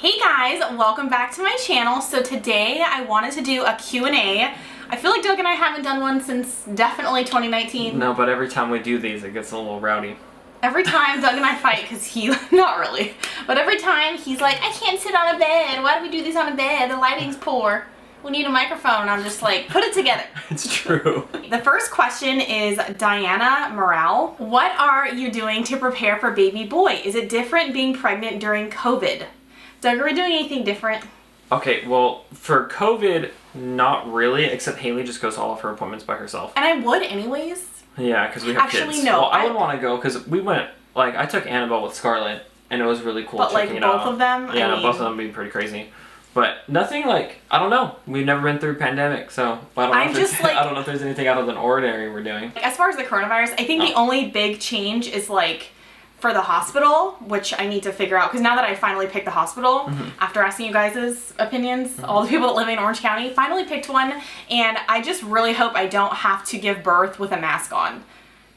Hey guys, welcome back to my channel. So today I wanted to do a Q&A. I feel like Doug and I haven't done one since definitely 2019. No, but every time we do these, it gets a little rowdy. Every time Doug and I fight because he, not really, but every time he's like, I can't sit on a bed. Why do we do these on a bed? The lighting's poor. We need a microphone. And I'm just like, put it together. It's true. The first question is Diana Morale. What are you doing to prepare for baby boy? Is it different being pregnant during COVID? Doug, are we doing anything different? Okay, well, for COVID, not really, except Hayley just goes to all of her appointments by herself. And I would anyways. Yeah, because we have kids. Actually, no. Well, I would want to go because we went, like, I took Annabelle with Scarlett, and it was really cool checking it out. But, like, both of them? Yeah, no, both of them being pretty crazy. But nothing, like, I don't know. We've never been through a pandemic, so I don't know if there's anything out of the ordinary we're doing. As far as the coronavirus, I think the only big change is, like, for the hospital, which I need to figure out, because now that I finally picked the hospital, after asking you guys' opinions, all the people that live in Orange County, finally picked one, and I just really hope I don't have to give birth with a mask on,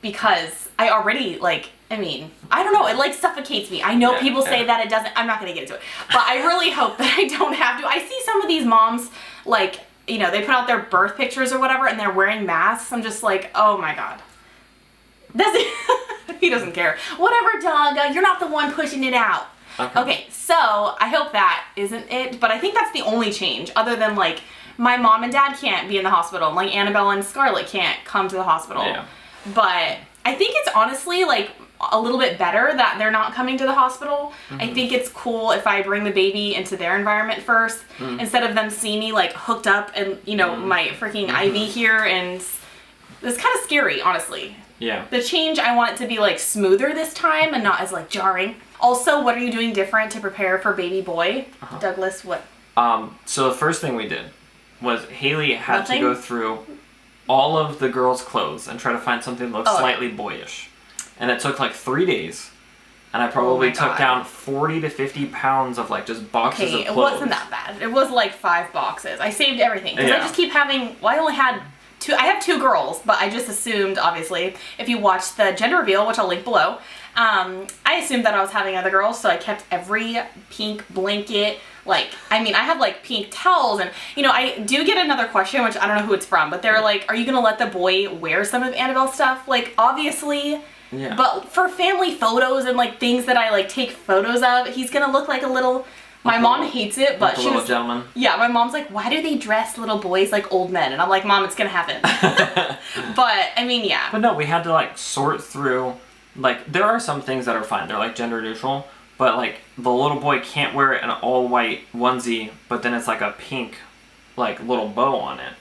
because I already, like, I mean, I don't know, it like suffocates me. I know people say that it doesn't, I'm not gonna get into it, but I really hope that I don't have to. I see some of these moms, like, you know, they put out their birth pictures or whatever, and they're wearing masks. I'm just like, oh my God. He doesn't care. Whatever, Doug. You're not the one pushing it out. Okay, so I hope that isn't it, but I think that's the only change, other than, like, my mom and dad can't be in the hospital, and, like, Annabelle and Scarlett can't come to the hospital. Yeah. But I think it's honestly, like, a little bit better that they're not coming to the hospital. I think it's cool if I bring the baby into their environment first, instead of them seeing me, like, hooked up and, you know, my freaking IV here, and it's kind of scary, honestly. Yeah. The change, I want it to be, like, smoother this time and not as, like, jarring. Also, what are you doing different to prepare for baby boy? Douglas, what? So the first thing we did was Hayley had to go through all of the girls' clothes and try to find something that looked slightly boyish. And it took, like, 3 days. And I probably took down 40 to 50 pounds of, like, just boxes of clothes. It wasn't that bad. It was, like, 5 boxes. I saved everything. Because I just keep having, well, I only had I have 2 girls, but I just assumed, obviously, if you watch the gender reveal, which I'll link below, I assumed that I was having other girls, so I kept every pink blanket, like, I mean, I have, like, pink towels, and, you know, I do get another question, which I don't know who it's from, but they're like, are you gonna let the boy wear some of Annabelle's stuff? Like, obviously, but for family photos and, like, things that I, like, take photos of, he's gonna look like a little... My mom hates it, but she was... gentleman. Yeah, my mom's like, why do they dress little boys like old men? And I'm like, Mom, it's gonna happen. But, I mean, yeah. But no, we had to, like, sort through... Like, there are some things that are fine. They're, like, gender neutral. But, like, the little boy can't wear an all-white onesie, but then it's, like, a pink, like, little bow on it.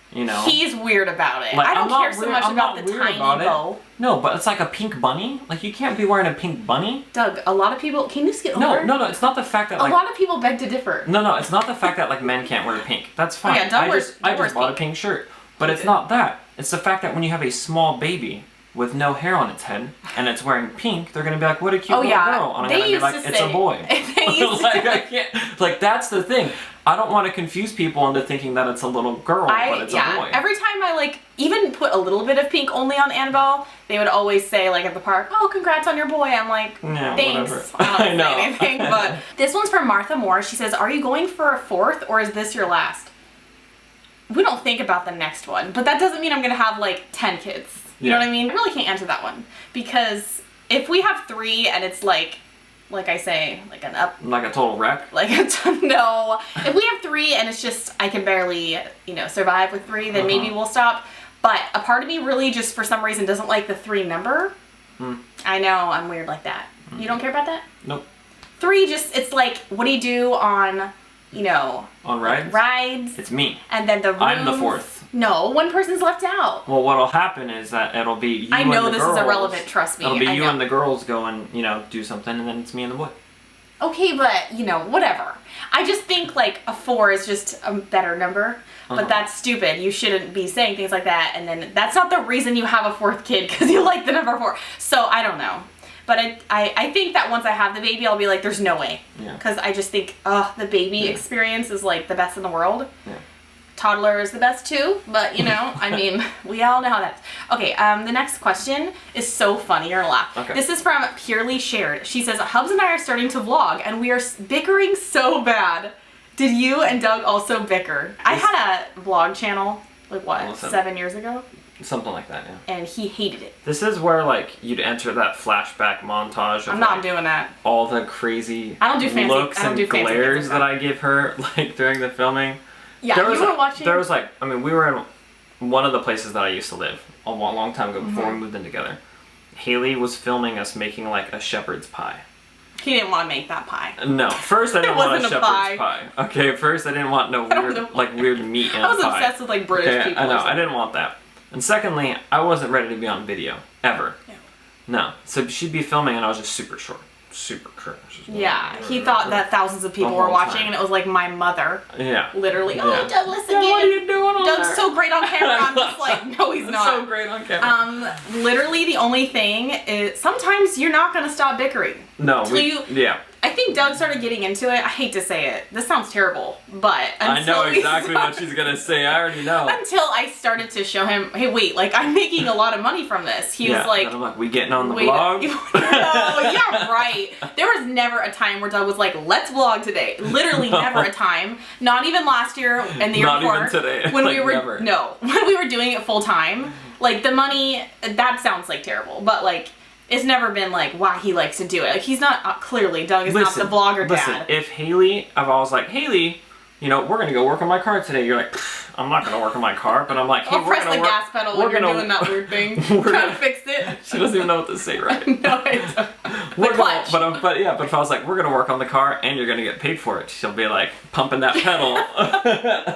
You know? He's weird about it. Like, I don't care so much about the tiny bow. No, but it's like a pink bunny. Like, you can't be wearing a pink bunny. Doug, a lot of people... Can you just get over? No, it's not the fact that, like... A lot of people beg to differ. No, it's not the fact that, like, men can't wear pink. That's fine. Oh, yeah, Doug I just bought a pink shirt. But it's not that. It's the fact that when you have a small baby with no hair on its head, and it's wearing pink, they're gonna be like, what a cute little girl. And I'm gonna be like, it's a boy. Like, I can't... Like, that's the thing. I don't want to confuse people into thinking that it's a little girl, but it's a boy. Every time I, like, even put a little bit of pink only on Annabelle, they would always say, like, at the park, oh, congrats on your boy. I'm like, thanks. Whatever. I don't say anything, but... This one's from Martha Moore. She says, are you going for a 4th, or is this your last? We don't think about the next one, but that doesn't mean I'm going to have, like, 10 kids. You know what I mean? I really can't answer that one, because if we have 3 and it's, like I say, like an up... Like a total wreck? Like no. If we have 3 and it's just, I can barely, you know, survive with 3, then maybe we'll stop. But a part of me really just, for some reason, doesn't like the 3 number. I know, I'm weird like that. You don't care about that? Nope. 3 just, it's like, what do you do on, you know... On rides? Rides. It's me. And then the rooms. I'm the 4th. No, one person's left out. Well, what'll happen is that it'll be you and the girls. I know this is irrelevant, trust me. It'll be you and the girls go and, you know, do something, and then it's me and the boy. Okay, but, you know, whatever. I just think, like, a 4 is just a better number. But that's stupid. You shouldn't be saying things like that, and then that's not the reason you have a 4th kid, because you like the number 4. So, I don't know. But I think that once I have the baby, I'll be like, there's no way. Yeah. Because I just think, the baby experience is, like, the best in the world. Yeah. Toddler is the best too, but you know, I mean, we all know how that's. Okay, the next question is so funny, you're gonna laugh. Okay. This is from Purely Shared. She says, Hubs and I are starting to vlog and we are bickering so bad. Did you and Doug also bicker? I had a vlog channel, like what, 7 years ago? Something like that, yeah. And he hated it. This is where like you'd enter that flashback montage of I'm not doing that. All the crazy I don't do fancy, looks and glares that I give her like during the filming. Yeah, you were watching. There was like, I mean, we were in one of the places that I used to live a long time ago before we moved in together. Haley was filming us making like a shepherd's pie. He didn't want to make that pie. No, first I didn't want a shepherd's pie. Okay, first I didn't want no weird like weird meat in a pie. I was obsessed with like British people. I know, I didn't want that. And secondly, I wasn't ready to be on video ever. No. So she'd be filming and I was just super short. Yeah, he thought that thousands of people were watching and it was like my mother. Yeah. Literally. Oh, Douglas again. What are you doing on Doug's there? so great on camera. I'm just like, no, he's not. So great on camera. Literally the only thing is sometimes you're not gonna stop bickering. No. Yeah. I think Doug started getting into it. I hate to say it. This sounds terrible, but I know exactly what she's gonna say. I already know. Until I started to show him, hey, wait, like I'm making a lot of money from this. He was like, and I'm like, we getting on the vlog? No, yeah, right. There was never a time where Doug was like, let's vlog today. Literally never a time. Not even last year and the year before. Not even today. When like we were never. when we were doing it full time. Like the money, that sounds like terrible, but like. It's never been like why he likes to do it. Like he's not clearly Doug is not the vlogger dad. Listen, if Haley, I've always like Haley, you know, we're gonna go work on my car today. You're like, I'm not gonna work on my car, but I'm like, hey, I'll press the gas pedal when you're doing that weird thing. Trying to fix it. She doesn't even know what to say, right? No, it's clutch. But if I was like, we're gonna work on the car and you're gonna get paid for it, she'll be like pumping that pedal.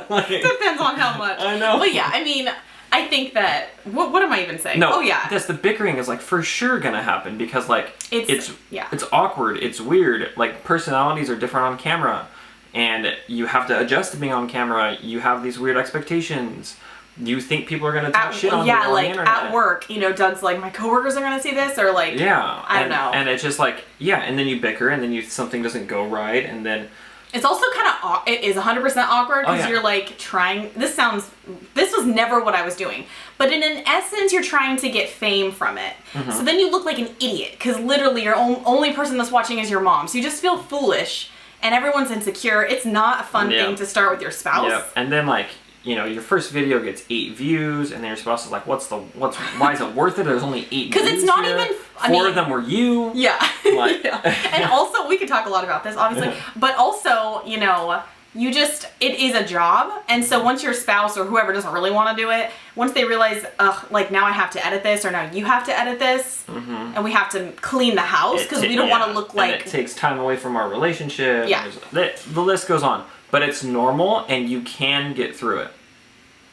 Like, depends on how much. I know. But yeah, I mean. I think that, what am I even saying? No, oh yeah. The bickering is like for sure gonna happen because like it's yeah. awkward, it's weird, like personalities are different on camera and you have to adjust to being on camera, you have these weird expectations, you think people are gonna talk shit on you on the internet. At work, you know, Doug's like, my coworkers are gonna see this or like, I don't know. And it's just like, and then you bicker and then something doesn't go right and then it's also kind of, it is 100% awkward because you're like trying, this was never what I was doing. But in an essence, you're trying to get fame from it. Mm-hmm. So then you look like an idiot because literally your only person that's watching is your mom. So you just feel foolish and everyone's insecure. It's not a fun thing to start with your spouse. Yeah, and then like, you know, your first video gets 8 views, and then your spouse is like, why is it worth it? There's only 8 views. Because it's not even. 4 of them were you. Yeah. Like. Yeah. And also, we could talk a lot about this, obviously, but also, you know, it is a job, and so once your spouse or whoever doesn't really want to do it, once they realize, like now I have to edit this, or now you have to edit this, and we have to clean the house because we don't want to look like. And it takes time away from our relationship. Yeah. The list goes on. But it's normal, and you can get through it.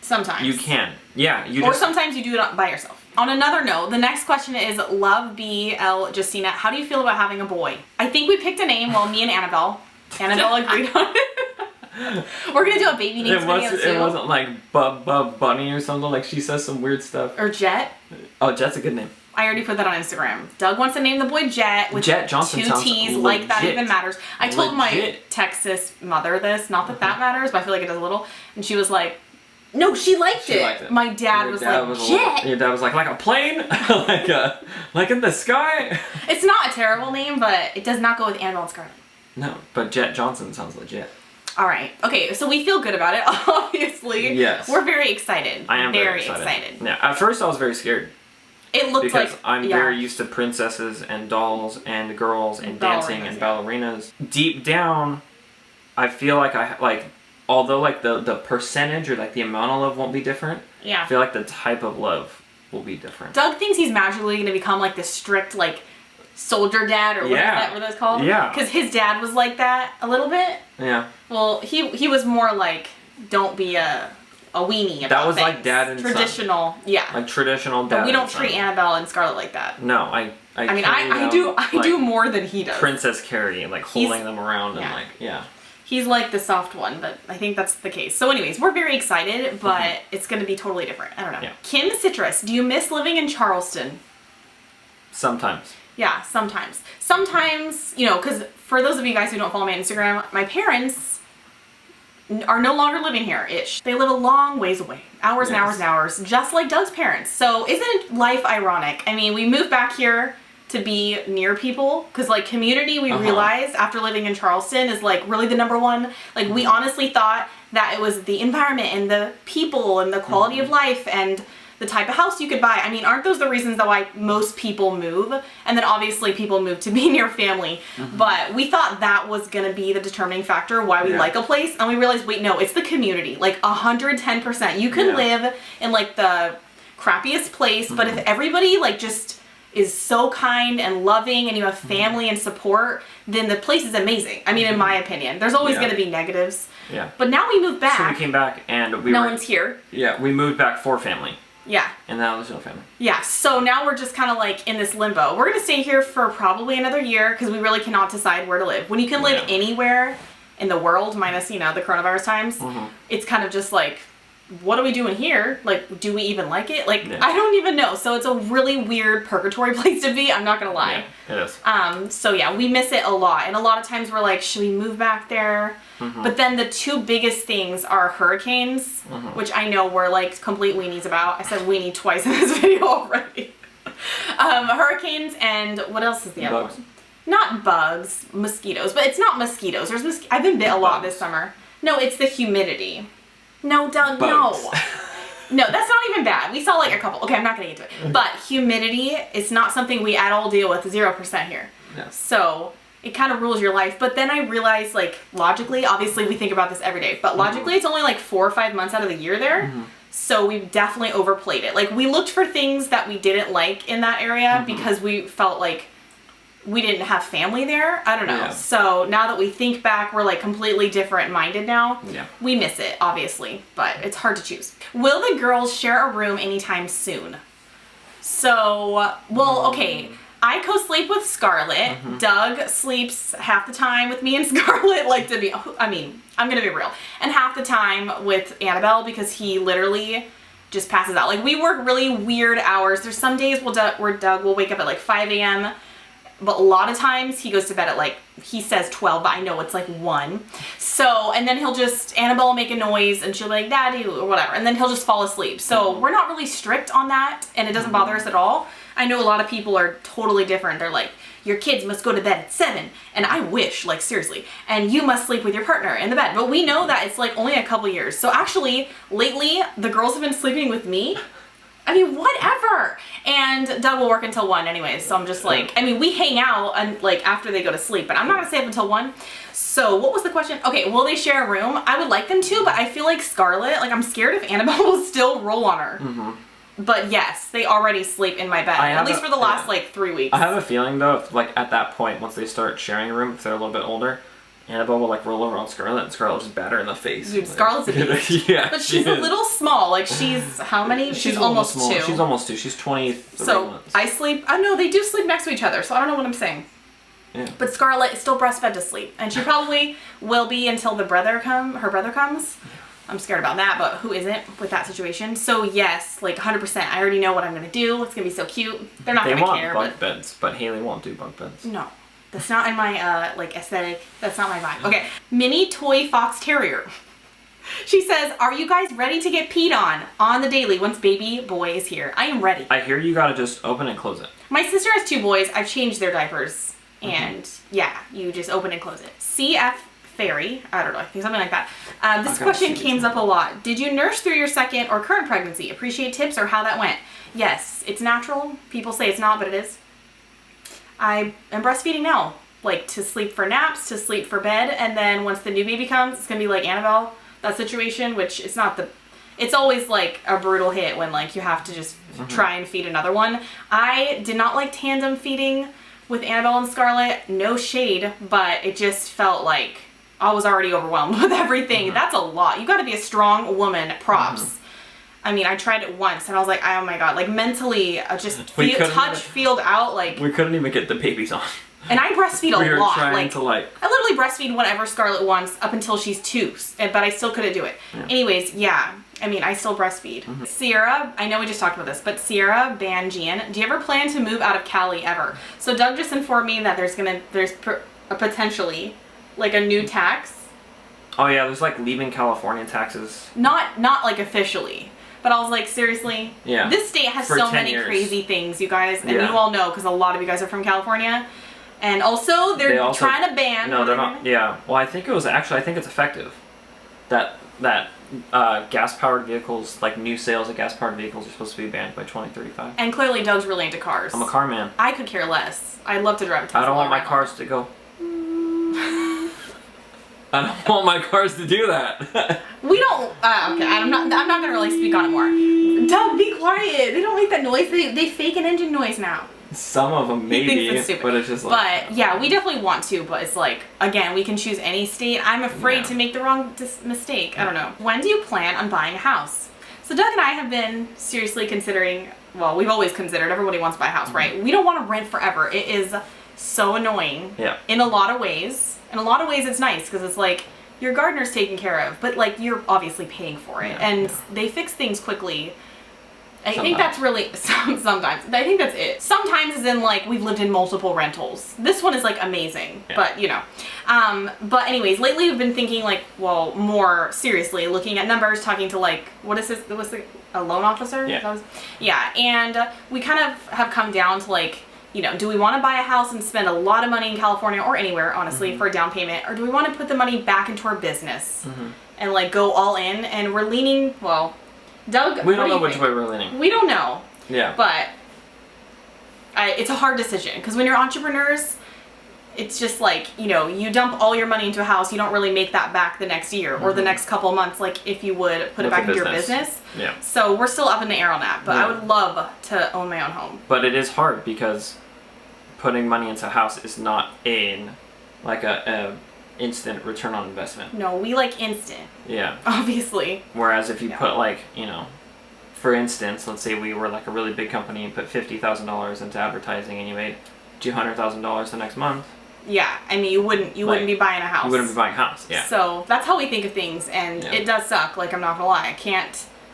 Sometimes. You can. Yeah. Or sometimes you do it by yourself. On another note, the next question is Love BL Justina. How do you feel about having a boy? I think we picked a name, well, me and Annabelle agreed on it. We're going to do a baby names video, too. It wasn't like Bub Bunny or something. Like, she says some weird stuff. Or Jet. Oh, Jet's a good name. I already put that on Instagram. Doug wants to name the boy Jet with Jet Johnson 2 T's, like that even matters. I told my Texas mother this, not that that matters, but I feel like it does a little. And she was like, no, she liked it. My dad was like, Jet. Your dad was like a plane? like in the sky? It's not a terrible name, but it does not go with Annabelle and Scarlett. No, but Jet Johnson sounds legit. All right. Okay, so we feel good about it, obviously. Yes. We're very excited. I am very excited. Yeah, at first I was very scared. It looked because I'm very used to princesses and dolls and girls and dancing and ballerinas. Deep down, I feel like although like the percentage or like the amount of love won't be different. Yeah. I feel like the type of love will be different. Doug thinks he's magically going to become like the strict like soldier dad or what that's called. Yeah. Because his dad was like that a little bit. Yeah. Well, he was more like, don't be a weenie about that was things. Like dad and traditional, son. Yeah. Like traditional dad. But we don't treat Annabelle and Scarlett like that. No, I mean I do more than he does. Princess Carrie, like holding them around and like He's like the soft one, but I think that's the case. So anyways, we're very excited, but it's going to be totally different. I don't know. Yeah. Kim Citrus, do you miss living in Charleston? Sometimes. Yeah, sometimes. Sometimes, you know, because for those of you guys who don't follow me on Instagram, my parents are no longer living here-ish. They live a long ways away. Hours and hours and hours, just like Doug's parents. So isn't life ironic? I mean, we moved back here to be near people, because like community, we realized after living in Charleston is like really the number one. Like we honestly thought that it was the environment and the people and the quality of life and the type of house you could buy. I mean, aren't those the reasons that why most people move? And then obviously people move to be near family. But we thought that was gonna be the determining factor why we like a place. And we realized, wait, no, it's the community. Like 110%. You can live in like the crappiest place, but if everybody like just is so kind and loving and you have family and support, then the place is amazing. I mean, in my opinion. There's always gonna be negatives. Yeah. But now we moved back. So we came back and no one's here. Yeah, we moved back for family. Yeah. And now there's no family. Yeah, so now we're just kind of like in this limbo. We're going to stay here for probably another year because we really cannot decide where to live. When you can live anywhere in the world, minus, you know, the coronavirus times, it's kind of just like, what are we doing here? Like, do we even like it? Like, I don't even know. So it's a really weird purgatory place to be. I'm not going to lie. Yeah, it is. So yeah, we miss it a lot. And a lot of times we're like, should we move back there? But then the two biggest things are hurricanes, which I know we're like complete weenies about. I said weenie twice in this video already. Hurricanes and what else is the other one? Not bugs, mosquitoes, but it's not mosquitoes. There's I've been bit a lot this summer. No, it's the humidity. No, Doug, bugs. no. No, that's not even bad. We saw like a couple. Okay, I'm not going to get into it. But humidity is not something we at all deal with. 0% here. Yeah. So it kind of rules your life. But then I realized, like, logically, obviously we think about this every day, but logically it's only like 4 or 5 months out of the year there. So we've definitely overplayed it. Like, we looked for things that we didn't like in that area because we felt like we didn't have family there. I don't know. Yeah. So now that we think back, we're like completely different minded now. Yeah. We miss it, obviously, but it's hard to choose. Will the girls share a room anytime soon? So, well, okay. I co-sleep with Scarlett. Doug sleeps half the time with me and Scarlett, like to be, I mean, I'm gonna be real. And half the time with Annabelle because he literally just passes out. Like, we work really weird hours. There's some days where Doug will wake up at like 5 a.m., but a lot of times he goes to bed at like, he says 12, but I know it's like 1. So, and then Annabelle will make a noise and she'll be like, Daddy, or whatever. And then he'll just fall asleep. So we're not really strict on that and it doesn't bother us at all. I know a lot of people are totally different. They're like, your kids must go to bed at 7. And I wish, like seriously, and you must sleep with your partner in the bed. But we know that it's like only a couple years. So actually, lately, the girls have been sleeping with me. I mean, whatever. And Doug will work until 1 anyways. So I'm just like, I mean, we hang out and like after they go to sleep, but I'm not gonna stay up until 1. So what was the question? Okay, will they share a room? I would like them to, but I feel like Scarlett, like I'm scared if Annabelle will still roll on her. But yes, they already sleep in my bed, at least for the last like 3 weeks. I have a feeling though, if, like at that point, once they start sharing a room, if they're a little bit older, Annabelle will like roll over on Scarlett and Scarlett will just bat her in the face. Dude, Scarlett's a beast. Yeah, but she's a little small. Like she's how many? She's almost 2. She's almost 2. She's 23 so months. I sleep. I know they do sleep next to each other, so I don't know what I'm saying. Yeah. But Scarlett is still breastfed to sleep, and she probably will be until her brother comes. I'm scared about that, but who isn't with that situation? So yes, like 100%. I already know what I'm gonna do. It's gonna be so cute. They're not gonna care. They want bunk beds, but Hayley won't do bunk beds. No. That's not in my, like, aesthetic. That's not my vibe. Okay. Mini toy fox terrier. She says, are you guys ready to get peed on the daily once baby boy is here? I am ready. I hear you gotta just open and close it. My sister has 2 boys. I've changed their diapers. And, yeah, you just open and close it. CF Fairy. I don't know. I think something like that. This question comes up a lot. Did you nurse through your second or current pregnancy? Appreciate tips or how that went. Yes, it's natural. People say it's not, but it is. I am breastfeeding now, like to sleep for naps, to sleep for bed, and then once the new baby comes, it's gonna be like Annabelle, that situation, which it's not it's always like a brutal hit when like you have to just try and feed another one. I did not like tandem feeding with Annabelle and Scarlett, no shade, but it just felt like I was already overwhelmed with everything. That's a lot. You gotta be a strong woman, props. I mean, I tried it once and I was like, oh my god, like mentally, just feel out, like. We couldn't even get the babies on. And I breastfeed a lot. I literally breastfeed whenever Scarlett wants up until she's 2, but I still couldn't do it. Yeah. Anyways, yeah, I mean, I still breastfeed. Sierra, I know we just talked about this, but Sierra Banjian, do you ever plan to move out of Cali ever? So Doug just informed me that there's potentially like a new tax. Oh yeah, there's like leaving California taxes. Not like officially. But I was like, seriously? Yeah. This state has so many crazy things, you guys. And you all know, because a lot of you guys are from California. And also, they're trying to ban... No, they're not. Yeah. Well, I think it's effective. That gas-powered vehicles, like new sales of gas-powered vehicles are supposed to be banned by 2035. And clearly Doug's really into cars. I'm a car man. I could care less. I'd love to drive a Tesla. I don't want my cars to go... I don't want my cars to do that. We don't. Okay, I'm not gonna really speak on it more. Doug, be quiet. They don't make that noise. They fake an engine noise now. Some of them maybe, but it's just like. But yeah, we definitely want to. But it's like, again, we can choose any state. I'm afraid to make the wrong mistake. I don't know. When do you plan on buying a house? So Doug and I have been seriously considering. Well, we've always considered. Everybody wants to buy a house, right? We don't want to rent forever. It is so annoying. Yeah. In a lot of ways. In a lot of ways, it's nice because it's like your gardener's taken care of, but like you're obviously paying for it, and they fix things quickly. I think that's really sometimes. I think that's it. Sometimes, as in like we've lived in multiple rentals. This one is like amazing, but you know. But anyways, lately we've been thinking like, well, more seriously, looking at numbers, talking to like, what is this? Was a loan officer? Yeah. And we kind of have come down to like, you know, do we want to buy a house and spend a lot of money in California or anywhere, honestly, for a down payment? Or do we want to put the money back into our business and, like, go all in? And we're leaning, well, Doug, we don't know which way we're leaning. We don't know. Yeah. But it's a hard decision. Because when you're entrepreneurs, it's just like, you know, you dump all your money into a house, you don't really make that back the next year or the next couple of months, like if you would put it back into your business. Yeah. So we're still up in the air on that, but I would love to own my own home. But it is hard because putting money into a house is not like a instant return on investment. No, we like instant. Yeah. Obviously. Whereas if you put like, you know, for instance, let's say we were like a really big company and put $50,000 into advertising and you made $200,000 the next month. Yeah, I mean, you wouldn't be buying a house. You wouldn't be buying a house, yeah. So that's how we think of things, and it does suck. Like, I'm not gonna lie,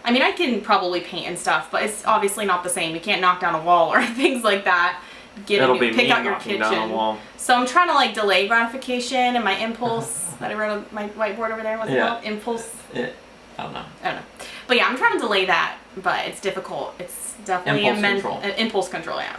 I mean, I can probably paint and stuff, but it's obviously not the same. You can't knock down a wall or things like that. Pick out your kitchen. Down a wall. So I'm trying to like delay gratification and my impulse that I wrote on my whiteboard over there. What's it called? Impulse. I don't know. But yeah, I'm trying to delay that, but it's difficult. It's definitely impulse control. Yeah.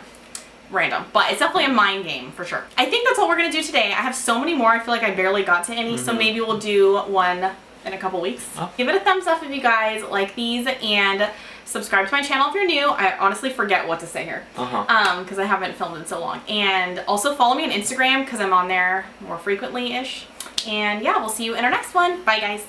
Random, but it's definitely a mind game for sure. I think that's all we're gonna do today. I have so many more. I feel like I barely got to any, so maybe we'll do one in a couple weeks. Give it a thumbs up if you guys like these, and subscribe to my channel if you're new. I honestly forget what to say here because I haven't filmed in so long. And also follow me on Instagram because I'm on there more frequently-ish. And yeah, we'll see you in our next one. Bye guys.